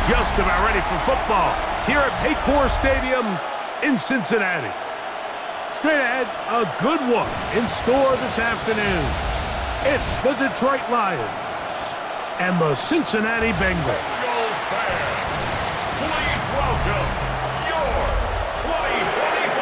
just about ready for football here at Paycor Stadium in Cincinnati. Straight ahead, a good one in store this afternoon. It's the Detroit Lions and the Cincinnati Bengals. Please welcome your 2025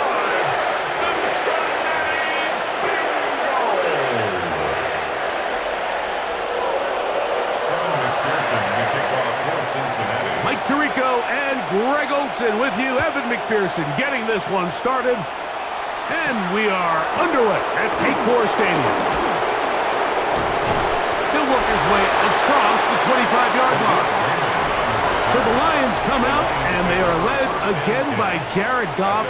Cincinnati Bengals. Mike Tirico and Greg Olson with you. Evan McPherson getting this one started. And we are underway at Paycor Stadium. He'll work his way across the 25-yard line. So the Lions come out, and they are led again by Jared Goff.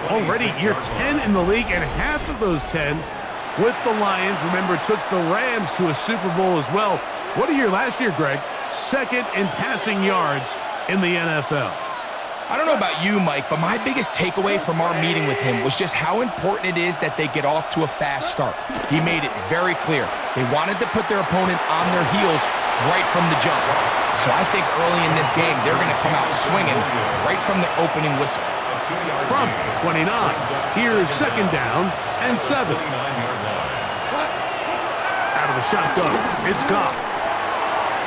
Already year 10 in the league, and half of those 10 with the Lions. Remember, took the Rams to a Super Bowl as well. What a year last year, Greg. Second in passing yards in the NFL. I don't know about you, Mike, but my biggest takeaway from our meeting with him was just how important it is that they get off to a fast start. He made it very clear. They wanted to put their opponent on their heels right from the jump. So I think early in this game, they're going to come out swinging right from the opening whistle. From 29, here's second down and 7. Out of the shotgun, it's Goff.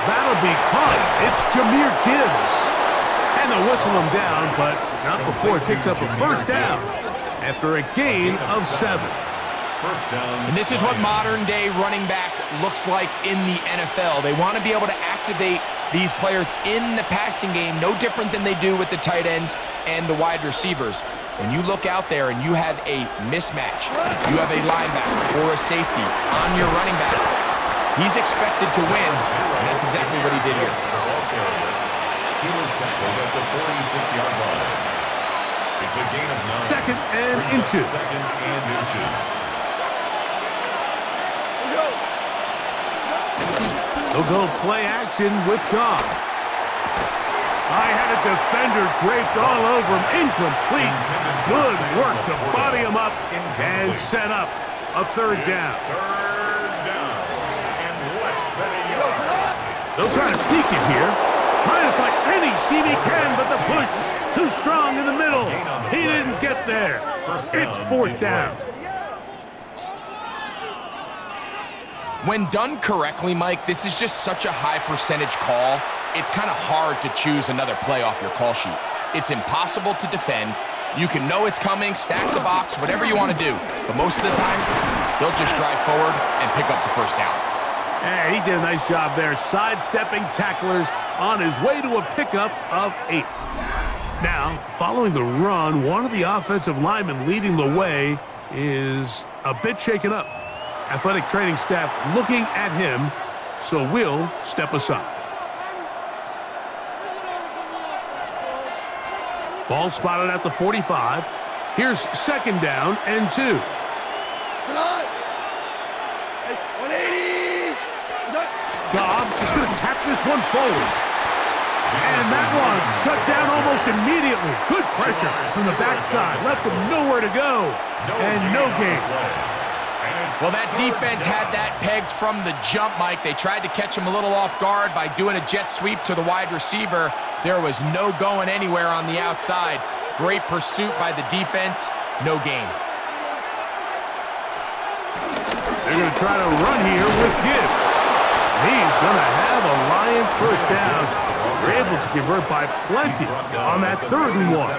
That'll be caught. It's Jahmyr Gibbs. And they'll whistle him down, but not before it takes up a first down after a gain of 7. And this is what modern-day running back looks like in the NFL. They want to be able to activate these players in the passing game, no different than they do with the tight ends and the wide receivers. When you look out there and you have a mismatch, you have a linebacker or a safety on your running back, he's expected to win, and that's exactly what he did here. He was tackled at the 46-yard line. It's a gain of 9. Second and inches. Second and inches. They'll go play action with Goff. I had a defender draped all over him. Incomplete. Good work to body him up and set up a third down. Third down and less than a yard. They'll try to sneak it here. Trying to find any seam he can, but the push too strong in the middle. He didn't get there. It's fourth down. When done correctly, Mike, this is just such a high percentage call. It's kind of hard to choose another play off your call sheet. It's impossible to defend. You can know it's coming, stack the box, whatever you want to do. But most of the time, they'll just drive forward and pick up the first down. Hey, he did a nice job there, sidestepping tacklers on his way to a pickup of 8. Now, following the run, one of the offensive linemen leading the way is a bit shaken up. Athletic training staff looking at him, so we'll step aside. Ball spotted at the 45. Here's second down and 2. Goff is going to tap this one forward. And that one shut down almost immediately. Good pressure from the backside. Left him nowhere to go. And no gain. Well, that defense had that pegged from the jump, Mike. They tried to catch him a little off guard by doing a jet sweep to the wide receiver. There was no going anywhere on the outside. Great pursuit by the defense. No gain. They're going to try to run here with Gibbs. He's going to have a Lions first down. They're able to convert by plenty on that 3rd and 1.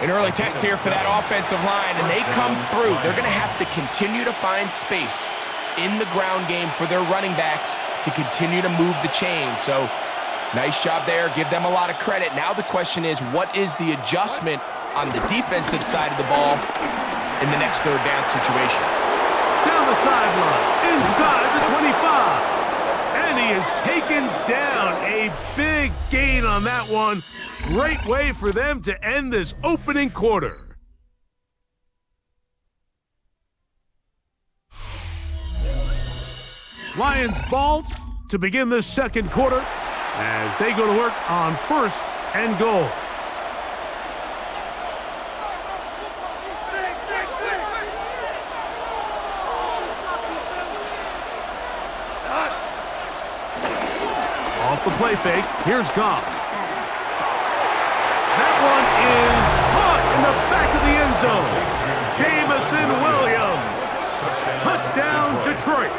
An early test here for that offensive line, and they come through. They're going to have to continue to find space in the ground game for their running backs to continue to move the chain. So, nice job there. Give them a lot of credit. Now the question is, what is the adjustment on the defensive side of the ball in the next 3rd down situation? Down the sideline, inside the 25. And he is taken down. A big gain on that one. Great way for them to end this opening quarter. Lions ball to begin this second quarter as they go to work on 1st and goal. Off the play fake, here's Goff. is caught in the back of the end zone. Jamison Williams. Touchdown, Detroit.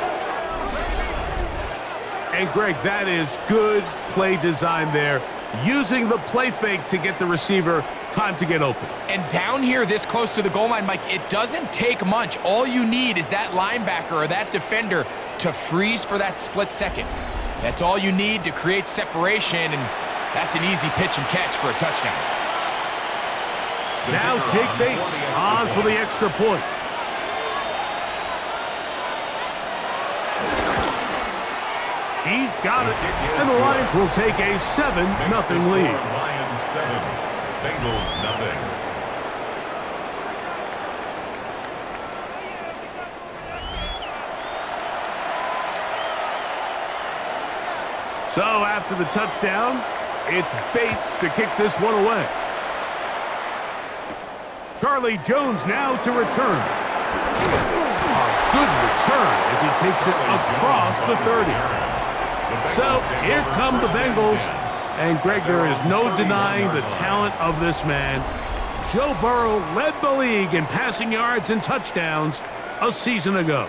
And, Greg, that is good play design there. Using the play fake to get the receiver time to get open. And down here this close to the goal line, Mike, it doesn't take much. All you need is that linebacker or that defender to freeze for that split second. That's all you need to create separation, and that's an easy pitch and catch for a touchdown. Now Jake Bates on for the extra point. He's got it, and the Lions will take a 7-0 lead. Lions 7, Bengals nothing. So after the touchdown, it's Bates to kick this one away. Charlie Jones now to return. A good return as he takes it across the 30. So here come the Bengals. And, Greg, there is no denying the talent of this man. Joe Burrow led the league in passing yards and touchdowns a season ago.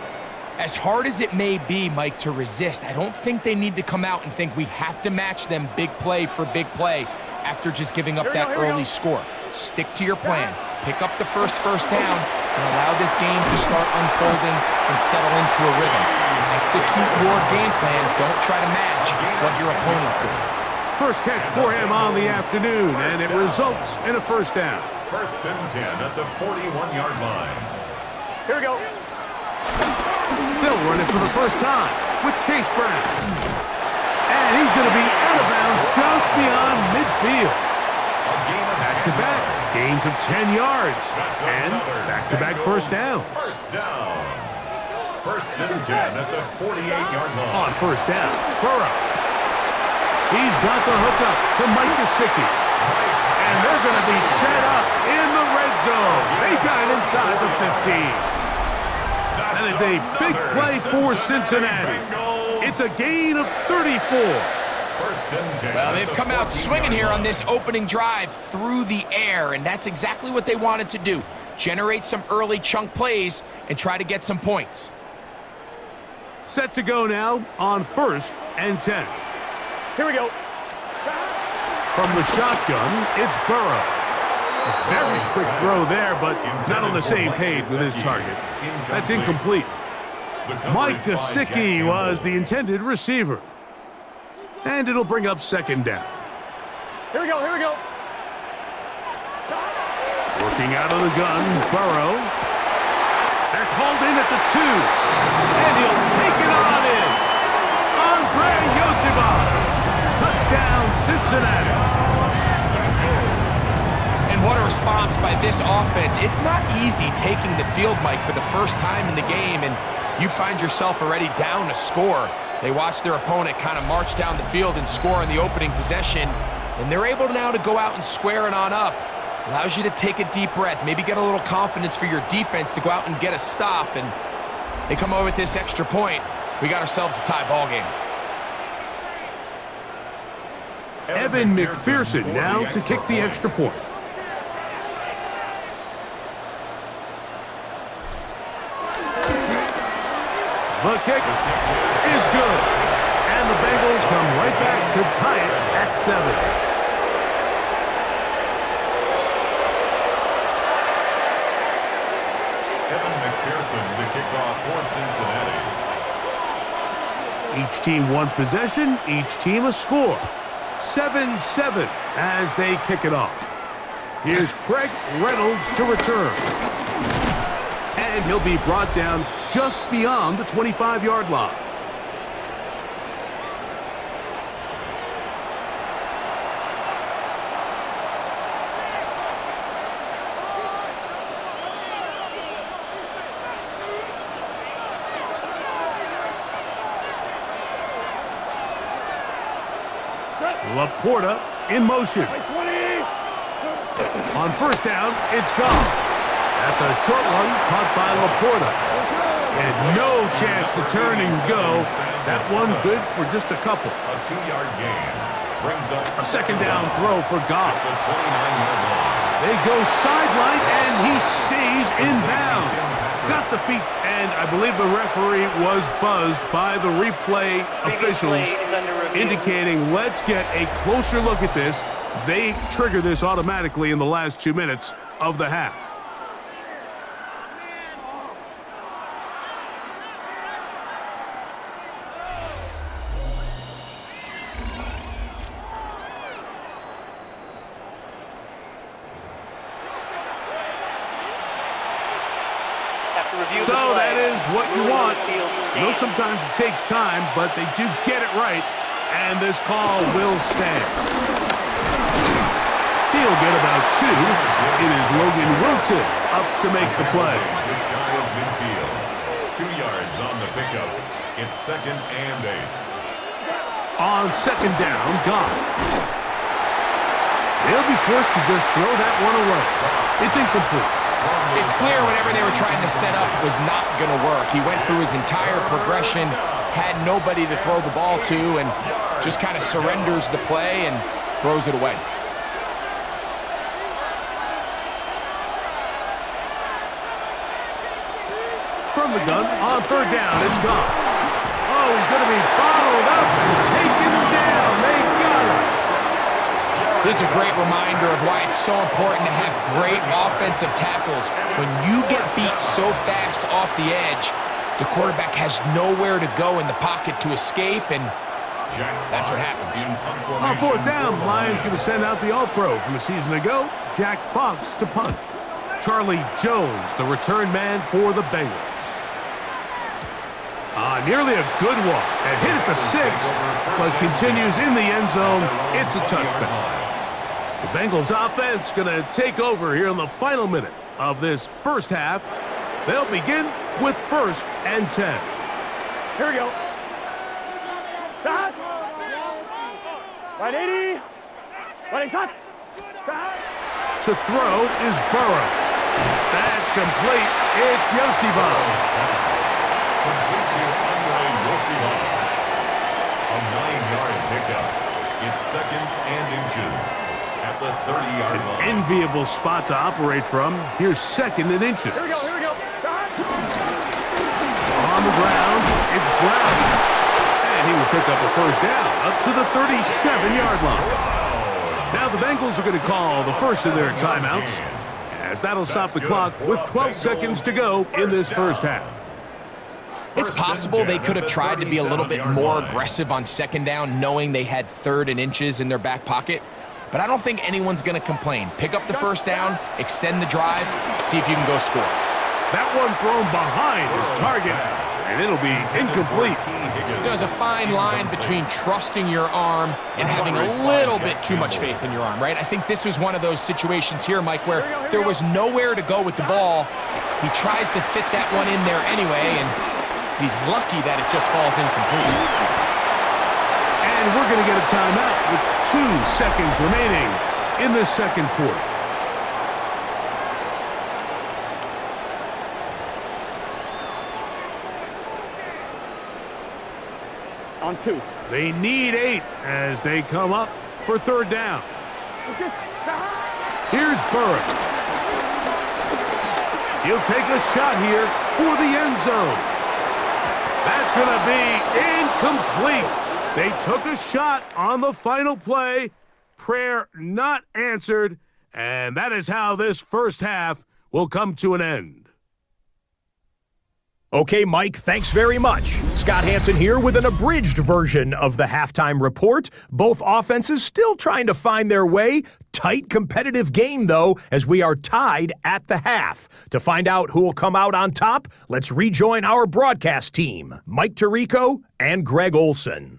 As hard as it may be, Mike, to resist, I don't think they need to come out and think we have to match them big play for big play after just giving up that early score. Stick to your plan. Pick up the first down and allow this game to start unfolding and settle into a rhythm. Execute your game plan. Don't try to match what your opponent's doing. First catch for him on the afternoon, and it results in a first down. 1st and 10 at the 41-yard line. Here we go. They'll run it for the first time with Case Brown. And he's going to be out of bounds just beyond midfield. Back-to-back gains of 10 yards. And back-to-back first downs. First down. 1st and 10 at the 48-yard line. On first down, Burrow. He's got the hookup to Mike Gesicki. And they're going to be set up in the red zone. They got it inside the 15. That is a big play for Cincinnati. It's a gain of 34. 1st and 10. Well, they've come out swinging here on this opening drive through the air, and that's exactly what they wanted to do. Generate some early chunk plays and try to get some points. Set to go now on 1st and 10. Here we go. From the shotgun, it's Burrow. A very quick throw there, but not on the same page with his target. That's incomplete. Mike Gesicki was the intended receiver. And it'll bring up 2nd down. Here we go. Working out of the gun, Burrow. That's hauled in at the 2. And he'll take it on in. Andre Yosibov. Touchdown, Cincinnati. And what a response by this offense. It's not easy taking the field, Mike, for the first time in the game, and you find yourself already down a score. They watch their opponent kind of march down the field and score on the opening possession, and they're able now to go out and square it on up. Allows you to take a deep breath, maybe get a little confidence for your defense to go out and get a stop, and they come over with this extra point. We got ourselves a tie ball game. Evan McPherson now to kick the extra point. The kick is good. And the Bengals come right back to tie it at 7. Evan McPherson, the kickoff for Cincinnati. Each team one possession, each team a score. 7-7 as they kick it off. Here's Craig Reynolds to return. And he'll be brought down just beyond the 25-yard line. Laporta in motion. On first down, it's gone. That's a short one caught by Laporta. And no chance to turn and go. That one good for just a couple. A 2-yard gain brings up a 2nd down throw for Goff. The 29-yard line. They go sideline, and he stays in bounds. Got the feet, and I believe the referee was buzzed by the replay officials, indicating let's get a closer look at this. They trigger this automatically in the last 2 minutes of the half. So that is what you want. I know sometimes it takes time, but they do get it right, and this call will stand. He'll get about 2. It is Logan Wilson up to make the play. Just shy of midfield. 2 yards on the pickup. It's 2nd and 8. On 2nd down, gone. They'll be forced to just throw that one away. It's incomplete. It's clear whatever they were trying to set up was not going to work. He went through his entire progression, had nobody to throw the ball to, and just kind of surrenders the play and throws it away. From the gun, on 3rd down, it's gone. Oh, he's going to be bottled up and taken down. They got him. This is a great reminder of why it's so important to have great offensive tackles. When you get beat so fast off the edge, the quarterback has nowhere to go in the pocket to escape, and that's what happens. On 4th down, Lions going to send out the All-Pro from a season ago, Jack Fox to punt. Charlie Jones, the return man for the Bengals. Nearly a good one. A hit at the 6, but continues in the end zone. It's a touchback. The Bengals offense going to take over here in the final minute of this first half. They'll begin with 1st and 10. Here we go. Shot. 180. 180 shot. Shot. To throw is Burrow. That's complete. It's Yosibon. Complete to Andre Yosibon. A 9-yard pickup. It's 2nd and inches. At the 30-yard line. An enviable spot to operate from. Here's 2nd and inches. Here we go, here we go. On the ground, it's Brown. And he will pick up a 1st down up to the 37-yard line. Now the Bengals are going to call the first of their timeouts, as that'll stop the clock with 12 seconds to go in this first half. It's possible they could have tried to be a little bit more aggressive on 2nd down, knowing they had 3rd and inches in their back pocket. But I don't think anyone's going to complain. Pick up the 1st down, extend the drive, see if you can go score. That one thrown behind his target, and it'll be incomplete. There's a fine line between trusting your arm and having a little bit too much faith in your arm, right? I think this was one of those situations here, Mike, where there was nowhere to go with the ball. He tries to fit that one in there anyway, and he's lucky that it just falls incomplete. And we're going to get a timeout with 2 seconds remaining in the second quarter. On 2. They need 8 as they come up for 3rd down. Here's Burrow. He'll take a shot here for the end zone. That's going to be incomplete. They took a shot on the final play. Prayer not answered. And that is how this first half will come to an end. Okay, Mike, thanks very much. Scott Hanson here with an abridged version of the halftime report. Both offenses still trying to find their way. Tight competitive game, though, as we are tied at the half. To find out who will come out on top, let's rejoin our broadcast team, Mike Tirico and Greg Olson.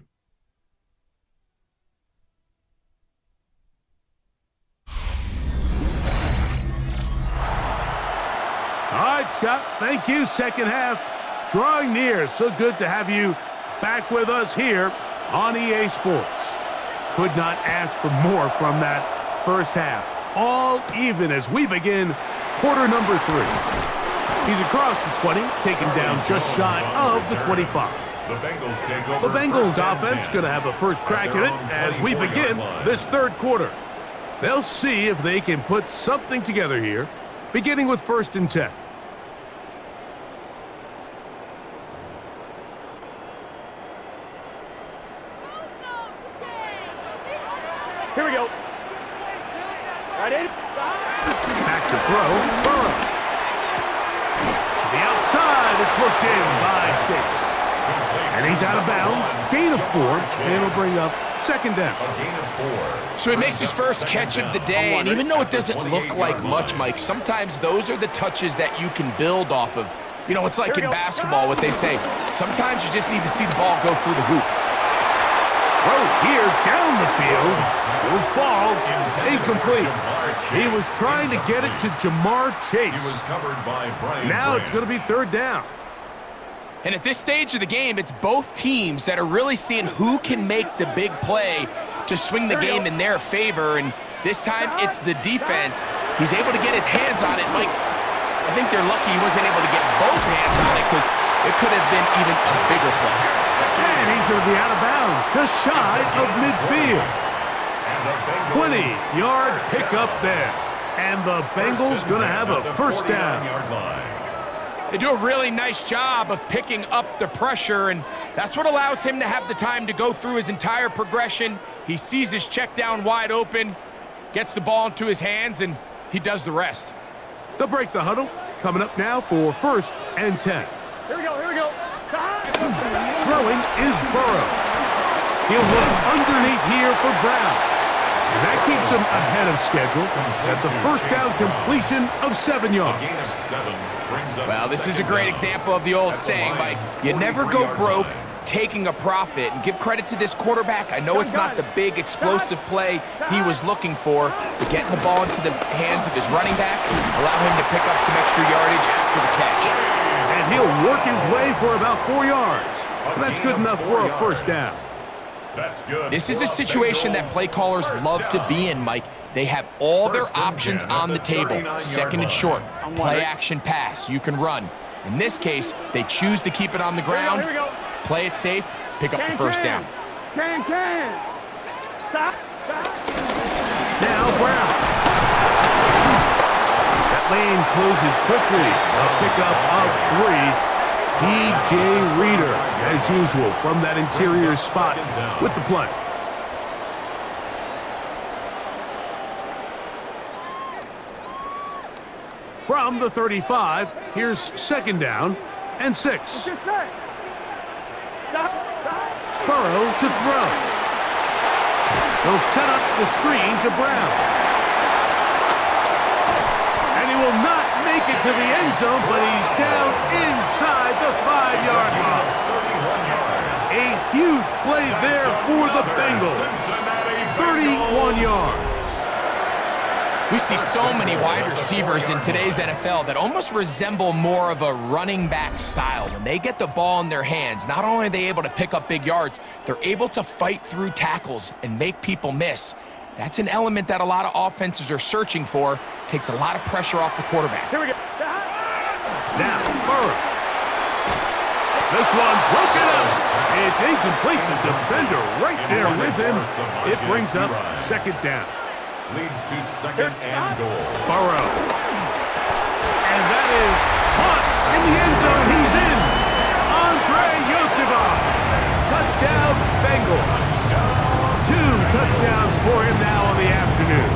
All right, Scott, thank you. Second half drawing near. So good to have you back with us here on EA Sports. Could not ask for more from that first half. All even as we begin quarter number 3. He's across the 20, taken down just shy of the 25. The Bengals take over. The Bengals offense going to have a first crack at it as we begin this third quarter. They'll see if they can put something together here, beginning with 1st and 10. Here we go. Right in. Back to throw. Burrow. To the outside. It's looked in by Chase. And he's out of bounds. Gain of 4. And it'll bring up 2nd down. A gain of 4. So he makes his first catch of the day, and even though it doesn't look like much, Mike, sometimes those are the touches that you can build off of. You know, it's like in basketball, what they say, sometimes you just need to see the ball go through the hoop. Throw here down the field. Will fall. Incomplete. He was trying to get it to Jamar Chase. He was covered by Brian. Now it's going to be 3rd down. And at this stage of the game, it's both teams that are really seeing who can make the big play to swing the game in their favor. And this time, it's the defense. He's able to get his hands on it. Mike, I think they're lucky he wasn't able to get both hands on it because it could have been even a bigger play. And he's going to be out of bounds, just shy of midfield. 20-yard pickup there. And the Bengals going to have a 1st down. They do a really nice job of picking up the pressure, and that's what allows him to have the time to go through his entire progression. He sees his check down wide open, gets the ball into his hands, and he does the rest. They'll break the huddle. Coming up now for 1st and 10. Here we go. Here we go. Throwing is Burrow. He'll look underneath here for Brown. And that keeps him ahead of schedule. That's a 1st down completion of 7 yards. A gain of 7 brings up Well, this is a great example of the old saying, Mike, you never go broke taking a profit. And give credit to this quarterback. I know it's not the big explosive play he was looking for, but getting the ball into the hands of his running back allow him to pick up some extra yardage after the catch. And he'll work his way for about 4 yards. And that's good enough for a 1st down. That's good. This is a situation that play callers love to be in, Mike. They have all their options on the table. 2nd and short, play action pass, you can run. In this case, they choose to keep it on the ground, play it safe, pick up the 1st down. Can. Stop. Now Brown. That lane closes quickly. A pickup of 3. DJ Reader, as usual, from that interior spot with the play. From the 35, here's 2nd down and 6. Burrow to throw. They'll set up the screen to Brown. And he will not make it to the end zone, but he's down inside the 5-yard line. A huge play there for the Bengals. 31 yards. We see so many wide receivers in today's NFL that almost resemble more of a running back style. When they get the ball in their hands, not only are they able to pick up big yards, they're able to fight through tackles and make people miss. That's an element that a lot of offenses are searching for. Takes a lot of pressure off the quarterback. Here we go. Now, Burrow. This one broken up. It's incomplete. The defender right there with him. It brings up 2nd down. Leads to 2nd and goal. Burrow. And that is caught in the end zone. He's in. Andre Yosifov. Touchdown, Bengals. 2 touchdowns for him now on the afternoon.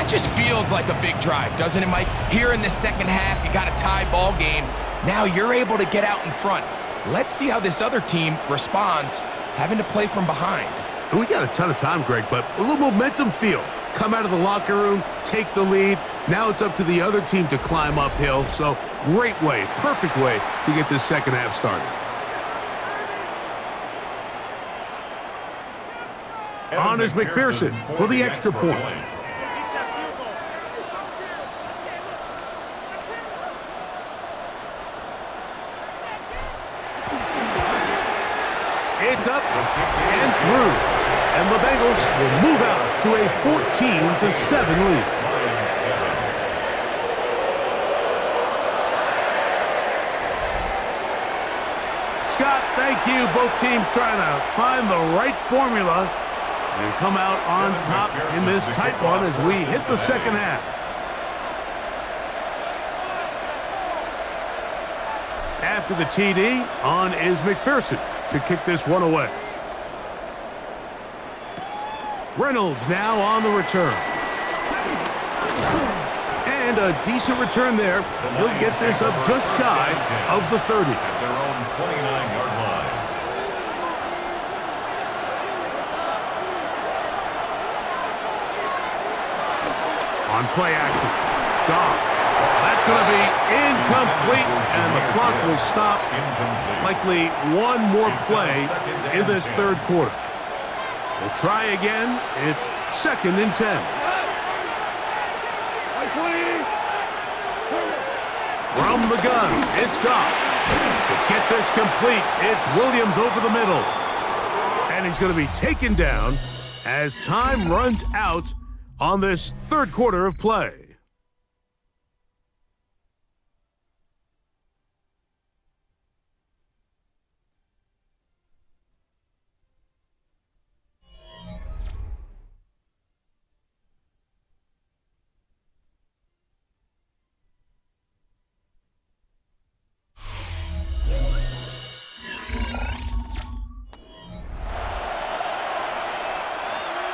It just feels like a big drive, doesn't it, Mike? Here in the 2nd half, you got a tie ball game. Now you're able to get out in front. Let's see how this other team responds, having to play from behind. We got a ton of time, Greg, but a little momentum feel. Come out of the locker room, take the lead. Now it's up to the other team to climb uphill. So great way, perfect way to get this 2nd half started. On is McPherson for the extra point. It's up and through. And the Bengals will move out to a 14-7 lead. Scott, thank you. Both teams trying to find the right formula and come out on top in this tight one as we hit the second half. After the TD, on is McPherson to kick this one away. Reynolds now on the return. And a decent return there. He'll get this up just shy of the 30. At their own 29-yard line. On play action, Goff. That's going to be incomplete, and the clock will stop. Likely one more play in this third quarter. We'll try again. It's 2nd and 10. From the gun, it's Goff. To get this complete, it's Williams over the middle. And he's going to be taken down as time runs out on this third quarter of play.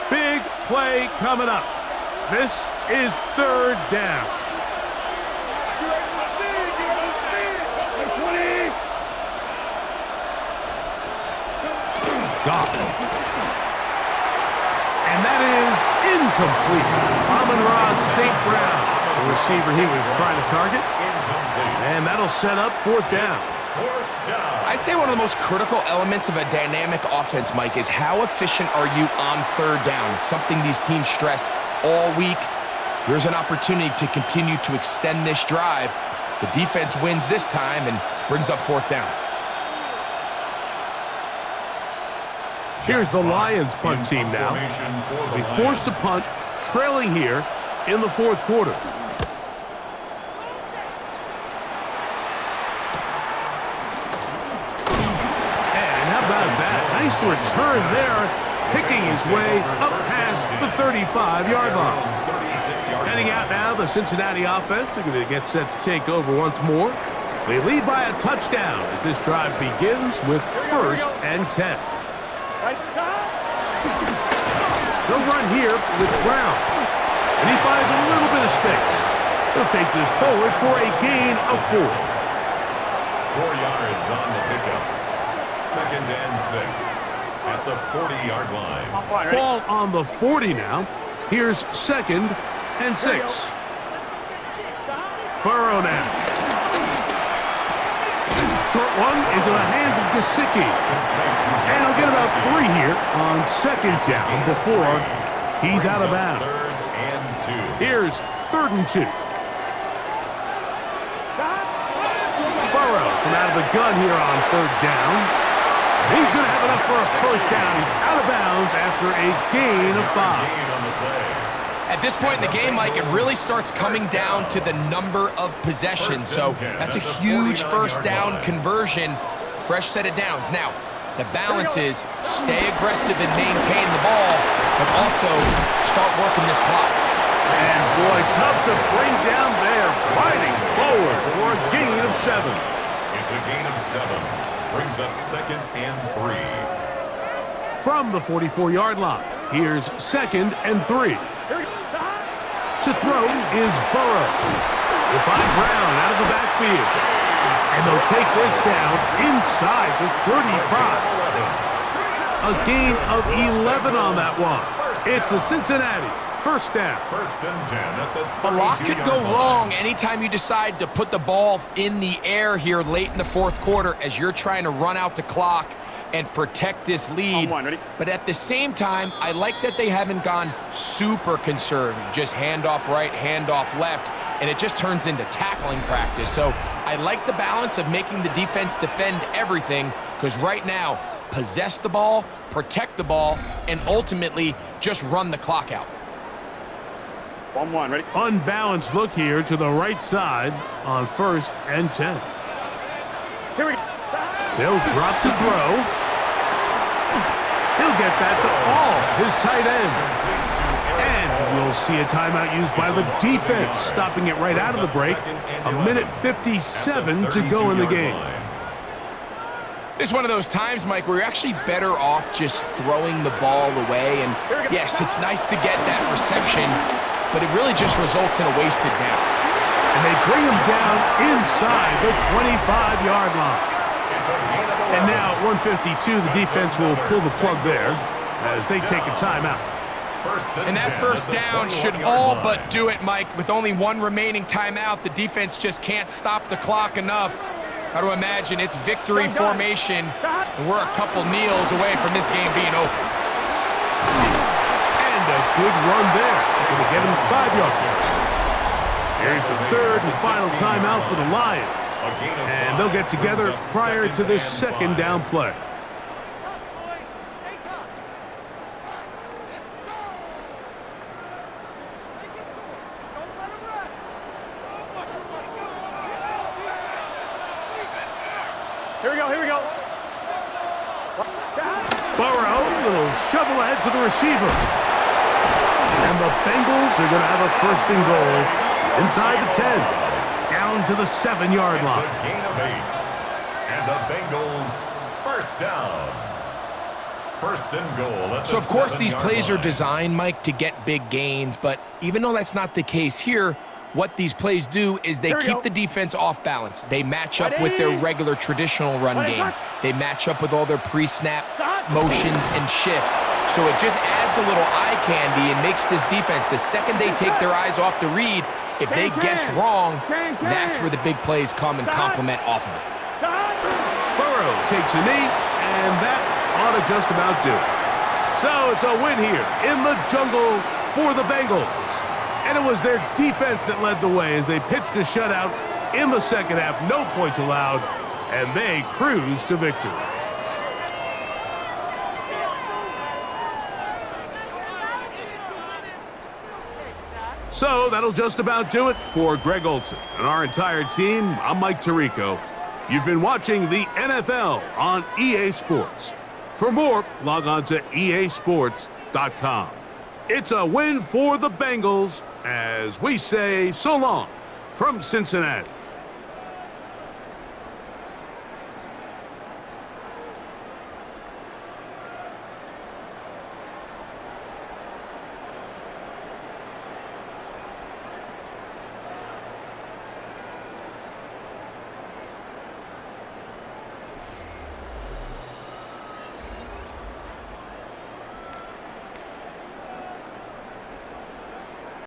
Big play coming up. This is 3rd down. Goff. And that is incomplete. Amon-Ra St. Brown, the receiver he was trying to target. And that'll set up 4th down. I'd say one of the most critical elements of a dynamic offense, Mike, is how efficient are you on 3rd down? It's something these teams stress all week. Here's an opportunity to continue to extend this drive. The defense wins this time and brings up 4th down. Here's the Lions punt team now. They forced to punt, trailing here in the 4th quarter. Nice return there, picking his way up past the 35-yard line. Heading out now, the Cincinnati offense. They're going to get set to take over once more. They lead by a touchdown as this drive begins with 1st and 10. They'll run here with Brown, and he finds a little bit of space. He'll take this forward for a gain of 4. 4 yards on the pickup. 2nd and 6 at the 40-yard line. Ball on the 40 now. Here's 2nd and 6. Burrow now. Short one into the hands of Gesicki. And he'll get about 3 here on 2nd down before he's out of bounds. Here's 3rd and 2. Burrow from out of the gun here on 3rd down. He's going to have enough for a 1st down. He's out of bounds after a gain of 5. At this point in the game, Mike, it really starts coming down to the number of possessions. So that's a huge 1st down conversion. Fresh set of downs. Now, the balance is stay aggressive and maintain the ball, but also start working this clock. And boy, tough to bring down there. Fighting forward for a gain of 7. It's a gain of 7. Brings up 2nd and 3. From the 44-yard line, here's 2nd and 3. To throw is Burrow. They'll find Brown out of the backfield. And they'll take this down inside the 35. A gain of 11 on that one. It's a Cincinnati 1st down. 1st and 10 at the 32-yard line. A lot could go wrong anytime you decide to put the ball in the air here late in the 4th quarter as you're trying to run out the clock and protect this lead. But at the same time, I like that they haven't gone super conservative. Just handoff right, handoff left, and it just turns into tackling practice. So I like the balance of making the defense defend everything, because right now, possess the ball, protect the ball, and ultimately just run the clock out. 1-1, ready? Unbalanced look here to the right side on 1st and 10. Here we go. They'll drop to throw. He'll get that to all his tight end. And we'll see a timeout used by the defense, stopping it right out of the break. A minute 57 to go in the game. It's one of those times, Mike, where you're actually better off just throwing the ball away. And yes, it's nice to get that reception, but it really just results in a wasted down. And they bring him down inside the 25-yard line. And now at 152, the defense will pull the plug there as they take a timeout. And that first down should all but do it, Mike. With only one remaining timeout, the defense just can't stop the clock enough. Got to imagine it's victory formation, and we're a couple kneels away from this game being over. And a good run there. Going to get him 5 yards. Here's the third and final timeout for the Lions. And they'll get together prior to this second down play. Here we go. Burrow, little shovel ahead to the receiver. And the Bengals are going to have a first and goal inside the 10, down to the 7-yard line. It's a gain of 8. And the Bengals first down. First and goal at the So, of course, these 7-yard plays are line. designed, Mike, to get big gains. But even though that's not the case here, what these plays do is they keep the defense off balance. They match up with their regular traditional run game. They match up with all their pre-snap motions and shifts. So it just adds a little eye candy and makes this defense, the second they take their eyes off the read, if they guess wrong, that's where the big plays come and complement off of it. Burrow takes a knee, and that ought to just about do it. So it's a win here in the jungle for the Bengals. And it was their defense that led the way as they pitched a shutout in the second half. No points allowed, and they cruised to victory. So that'll just about do it for Greg Olson and our entire team. I'm Mike Tirico. You've been watching the NFL on EA Sports. For more, log on to easports.com. It's a win for the Bengals as we say so long from Cincinnati.